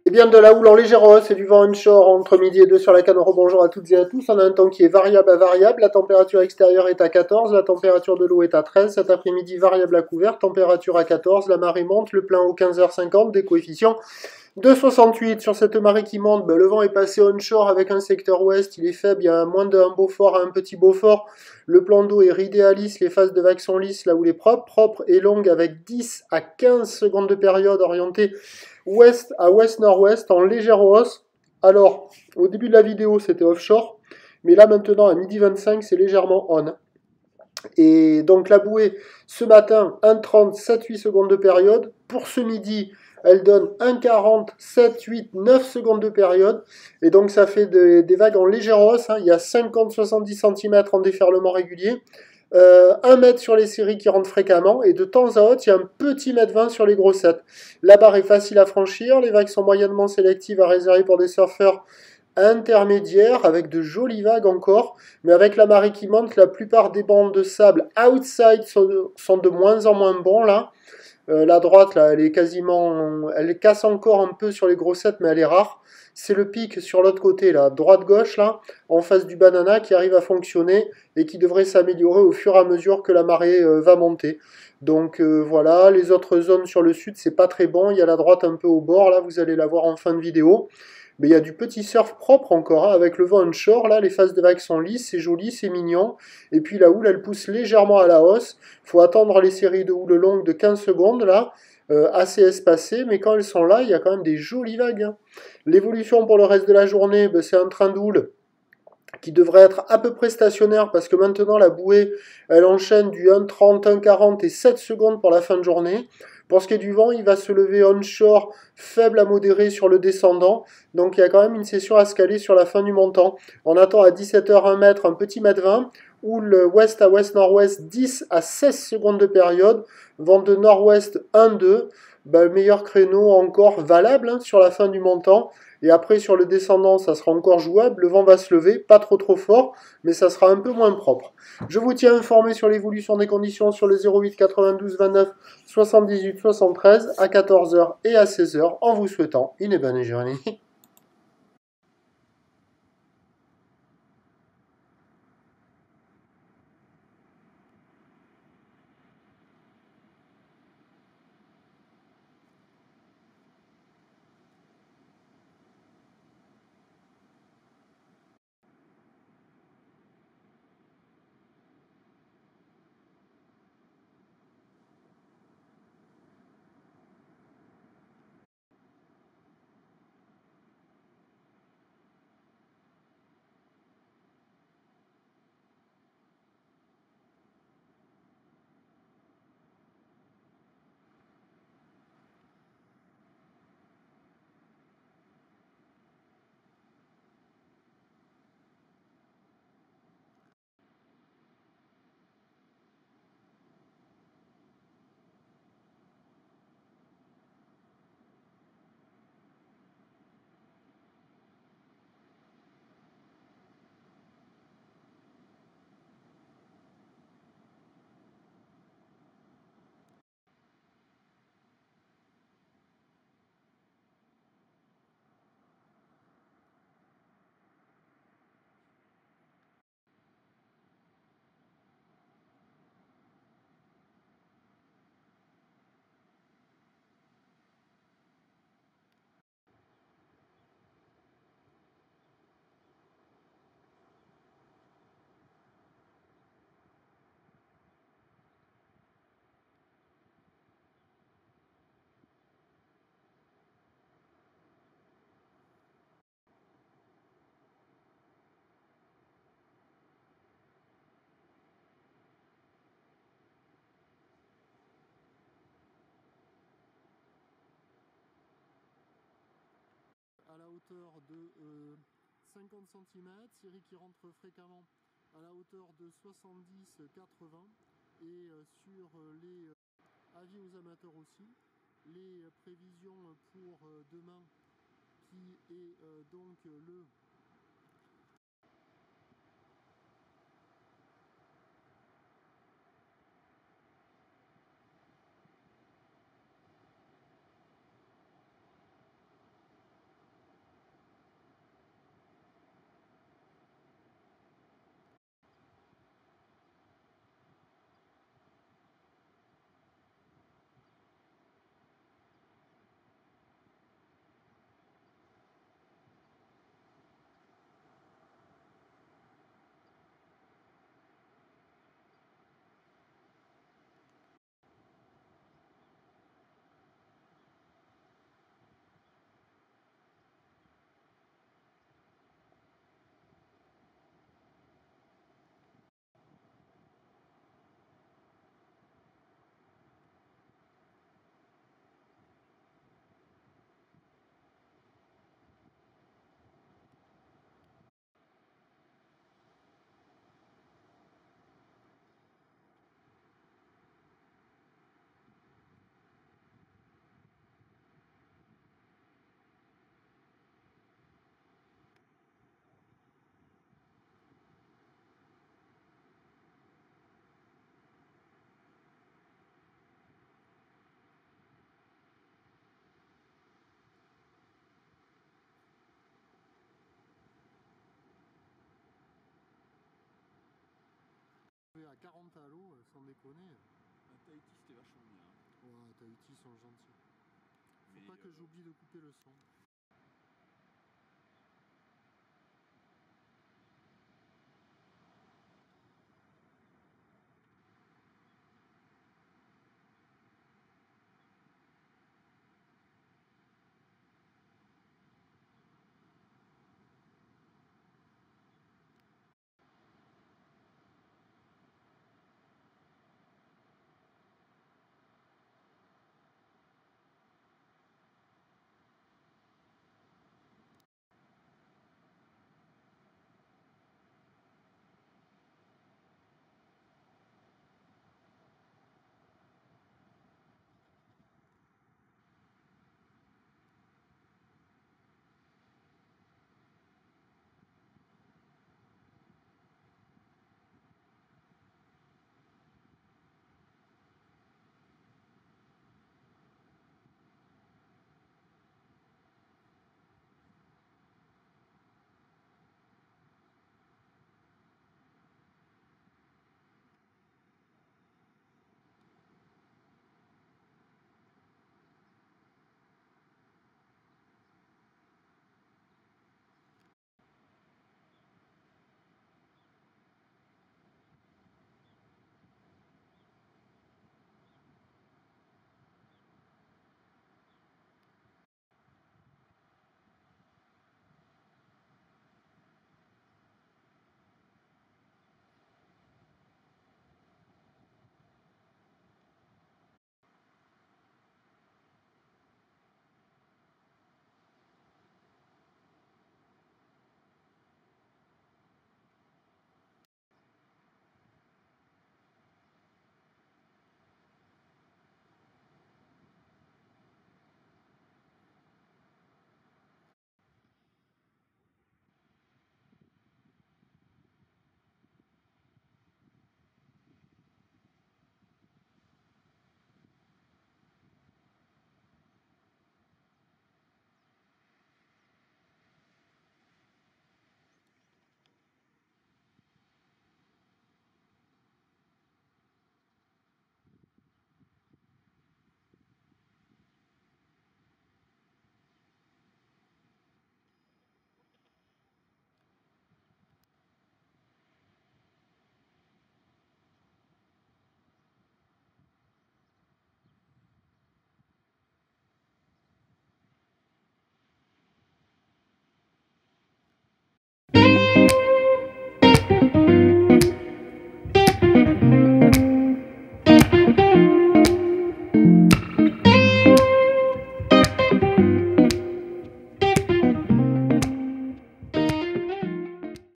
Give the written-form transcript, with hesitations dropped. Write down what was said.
Et bien de la houle en légère hausse et du vent onshore entre midi et 2 sur la canne. Bonjour à toutes et à tous. On a un temps qui est variable à variable. La température extérieure est à 14, la température de l'eau est à 13. Cet après-midi, variable à couvert, température à 14. La marée monte, le plein au 15h50, des coefficients de 68. Sur cette marée qui monte, le vent est passé onshore avec un secteur ouest. Il est faible, il y a moins d'un Beaufort à un petit Beaufort. Le plan d'eau est ridé à lisse, les phases de vagues sont lisses là où il est propre. Propre et longue avec 10 à 15 secondes de période orientée ouest à ouest-nord-ouest en légère hausse. Alors, au début de la vidéo, c'était offshore, mais là maintenant, à midi 25, c'est légèrement on. Et donc la bouée, ce matin, 1,30, 7-8 secondes de période. Pour ce midi, elle donne 1,40, 7, 8, 9 secondes de période. Et donc ça fait des vagues en légère hausse. Il y a 50-70 cm en déferlement régulier. 1 mètre sur les séries qui rentrent fréquemment, et de temps à autre, il y a un petit mètre 20 sur les grossettes. La barre est facile à franchir, les vagues sont moyennement sélectives à réserver pour des surfeurs intermédiaires, avec de jolies vagues encore, mais avec la marée qui monte, la plupart des bandes de sable outside sont de moins en moins bons là. La droite, là, elle est quasiment, elle casse encore un peu sur les grossettes, mais elle est rare. C'est le pic sur l'autre côté, là, droite-gauche, là, en face du banana, qui arrive à fonctionner et qui devrait s'améliorer au fur et à mesure que la marée va monter. Donc voilà, les autres zones sur le sud, c'est pas très bon. Il y a la droite un peu au bord, là, vous allez la voir en fin de vidéo. Mais il y a du petit surf propre encore, hein, avec le vent onshore, là, les phases de vagues sont lisses, c'est joli, c'est mignon. Et puis la houle, elle pousse légèrement à la hausse. Il faut attendre les séries de houle longues de 15 secondes, là, assez espacées, mais quand elles sont là, il y a quand même des jolies vagues. Hein. L'évolution pour le reste de la journée, c'est un train de houle qui devrait être à peu près stationnaire, parce que maintenant la bouée, elle enchaîne du 1,30, 1,40 et 7 secondes pour la fin de journée. Pour ce qui est du vent, il va se lever onshore, faible à modéré sur le descendant. Donc il y a quand même une session à se caler sur la fin du montant. On attend à 17h 1 mètre, un petit mètre 20, ou le ouest à ouest-nord-ouest, 10 à 16 secondes de période. Vent de nord-ouest 1-2. Le meilleur créneau encore valable hein, sur la fin du montant. Et après, sur le descendant, ça sera encore jouable. Le vent va se lever, pas trop fort, mais ça sera un peu moins propre. Je vous tiens informé sur l'évolution des conditions sur le 08 92 29 78 73 à 14h et à 16h en vous souhaitant une bonne journée. À la hauteur de 50 cm, série qui rentre fréquemment à la hauteur de 70-80 et sur les avis aux amateurs aussi. Les prévisions pour demain qui est donc le 40 à l'eau, sans déconner. À Tahiti, c'était vachement bien. Ouais, à Tahiti, ils sont gentils. Faut pas que j'oublie de couper le son.